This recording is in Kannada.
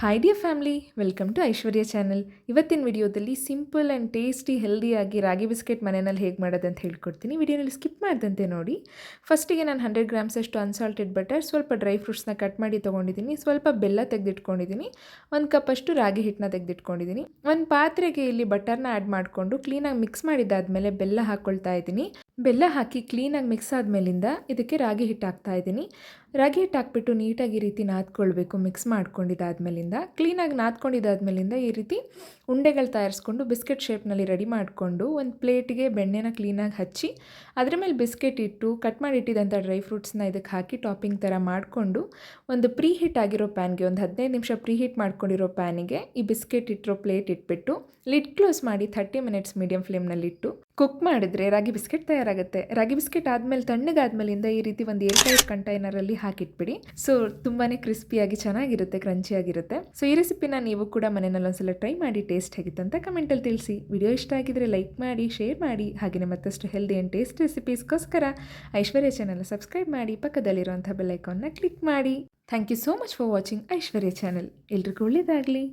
Hi dear family, welcome to Aishwarya channel. ಇವತ್ತಿನ ವಿಡಿಯೋದಲ್ಲಿ ಸಿಂಪಲ್ ಆ್ಯಂಡ್ ಟೇಸ್ಟಿ ಹೆಲ್ದಿಯಾಗಿ ರಾಗಿ ಬಿಸ್ಕೆಟ್ ಮನೆಯಲ್ಲಿ ಹೇಗೆ ಮಾಡೋದಂತ ಹೇಳ್ಕೊಡ್ತೀನಿ. ವಿಡಿಯೋನಲ್ಲಿ ಸ್ಕಿಪ್ ಮಾಡ್ದಂತೆ ನೋಡಿ. ಫಸ್ಟಿಗೆ ನಾನು 100 ಗ್ರಾಮ್ಸಷ್ಟು ಅನ್ಸಾಲ್ಟೆಡ್ ಬಟರ್, ಸ್ವಲ್ಪ ಡ್ರೈ ಫ್ರೂಟ್ಸ್ನ ಕಟ್ ಮಾಡಿ ತೊಗೊಂಡಿದ್ದೀನಿ, ಸ್ವಲ್ಪ ಬೆಲ್ಲ ತೆಗೆದಿಟ್ಕೊಂಡಿದ್ದೀನಿ, 1 ಕಪ್ಪಷ್ಟು ರಾಗಿ ಹಿಟ್ಟನ್ನ ತೆಗೆದಿಟ್ಕೊಂಡಿದ್ದೀನಿ. ಒಂದು ಪಾತ್ರೆಗೆ ಇಲ್ಲಿ ಬಟರ್ನ ಆ್ಯಡ್ ಮಾಡಿಕೊಂಡು ಕ್ಲೀನಾಗಿ ಮಿಕ್ಸ್ ಮಾಡಿದ್ದಾದಮೇಲೆ ಬೆಲ್ಲ ಹಾಕ್ಕೊಳ್ತಾ ಇದ್ದೀನಿ. ಬೆಲ್ಲ ಹಾಕಿ ಕ್ಲೀನಾಗಿ ಮಿಕ್ಸ್ ಆದಮೇಲಿಂದ ಇದಕ್ಕೆ ರಾಗಿ ಹಿಟ್ಟು ಹಾಕ್ತಾಯಿದ್ದೀನಿ. ರಾಗಿ ಹಿಟ್ಟು ಹಾಕ್ಬಿಟ್ಟು ನೀಟಾಗಿ ಈ ರೀತಿ ನಾದ್ಕೊಳ್ಬೇಕು. ಮಿಕ್ಸ್ ಮಾಡ್ಕೊಂಡಿದ್ದಾದ್ಮೇಲಿಂದ ಕ್ಲೀನಾಗಿ ನಾದ್ಕೊಂಡಿದ್ದಾದ್ಮೇಲಿಂದ ಈ ರೀತಿ ಉಂಡೆಗಳು ತಯಾರಿಸ್ಕೊಂಡು ಬಿಸ್ಕೆಟ್ ಶೇಪ್ನಲ್ಲಿ ರೆಡಿ ಮಾಡಿಕೊಂಡು ಒಂದು ಪ್ಲೇಟಿಗೆ ಬೆಣ್ಣೆನ ಕ್ಲೀನಾಗಿ ಹಚ್ಚಿ ಅದರ ಮೇಲೆ ಬಿಸ್ಕೆಟ್ ಇಟ್ಟು ಕಟ್ ಮಾಡಿ ಇಟ್ಟಿದ್ದಂಥ ಡ್ರೈ ಫ್ರೂಟ್ಸ್ನ ಇದಕ್ಕೆ ಹಾಕಿ ಟಾಪಿಂಗ್ ಥರ ಮಾಡಿಕೊಂಡು ಒಂದು ಪ್ರೀ ಹೀಟ್ ಆಗಿರೋ ಪ್ಯಾನ್ಗೆ, ಒಂದು 15 ನಿಮಿಷ ಪ್ರೀ ಹೀಟ್ ಮಾಡ್ಕೊಂಡಿರೋ ಪ್ಯಾನಿಗೆ ಈ ಬಿಸ್ಕೆಟ್ ಇಟ್ಟಿರೋ ಪ್ಲೇಟ್ ಇಟ್ಬಿಟ್ಟು ಲಿಡ್ ಕ್ಲೋಸ್ ಮಾಡಿ 30 ಮಿನಿಟ್ಸ್ ಮೀಡಿಯಂ ಫ್ಲೇಮ್ನಲ್ಲಿಟ್ಟು ಕುಕ್ ಮಾಡಿದ್ರೆ ರಾಗಿ ಬಿಸ್ಕೆಟ್ ತಯಾರಾಗುತ್ತೆ. ರಾಗಿ ಬಿಸ್ಕೆಟ್ ಆದಮೇಲೆ ತಣ್ಣಗಾದ್ಮೇಲಿಂದ ಈ ರೀತಿ ಒಂದು ಏರ್ಟೈಟ್ ಕಂಟೈನರಲ್ಲಿ ಹಾಕಿಟ್ಬಿಡಿ. ಸೊ ತುಂಬಾ ಕ್ರಿಸ್ಪಿಯಾಗಿ ಚೆನ್ನಾಗಿರುತ್ತೆ, ಕ್ರಂಚಿಯಾಗಿರುತ್ತೆ. ಸೊ ಈ ರೆಸಿಪಿನ ನೀವು ಕೂಡ ಮನೆಯಲ್ಲಿ ಒಂದ್ಸಲ ಟ್ರೈ ಮಾಡಿ ಟೇಸ್ಟ್ ಹೇಗಿತ್ತು ಅಂತ ಕಮೆಂಟಲ್ಲಿ ತಿಳಿಸಿ. ವಿಡಿಯೋ ಇಷ್ಟ ಆಗಿದ್ರೆ ಲೈಕ್ ಮಾಡಿ, ಶೇರ್ ಮಾಡಿ. ಹಾಗೆಯೇ ಮತ್ತಷ್ಟು ಹೆಲ್ದಿ ಆ್ಯಂಡ್ ಟೇಸ್ಟ್ ರೆಸಿಪೀಸ್ಗೋಸ್ಕರ ಐಶ್ವರ್ಯ ಚಾನಲ್ ಸಬ್ಸ್ಕ್ರೈಬ್ ಮಾಡಿ, ಪಕ್ಕದಲ್ಲಿರುವಂಥ ಬೆಲ್ ಐಕಾನ್ನ ಕ್ಲಿಕ್ ಮಾಡಿ. Thank you so much for watching Aishwarya channel. ಎಲ್ರಿಗೂ ಒಳ್ಳೆಯದಾಗಲಿ.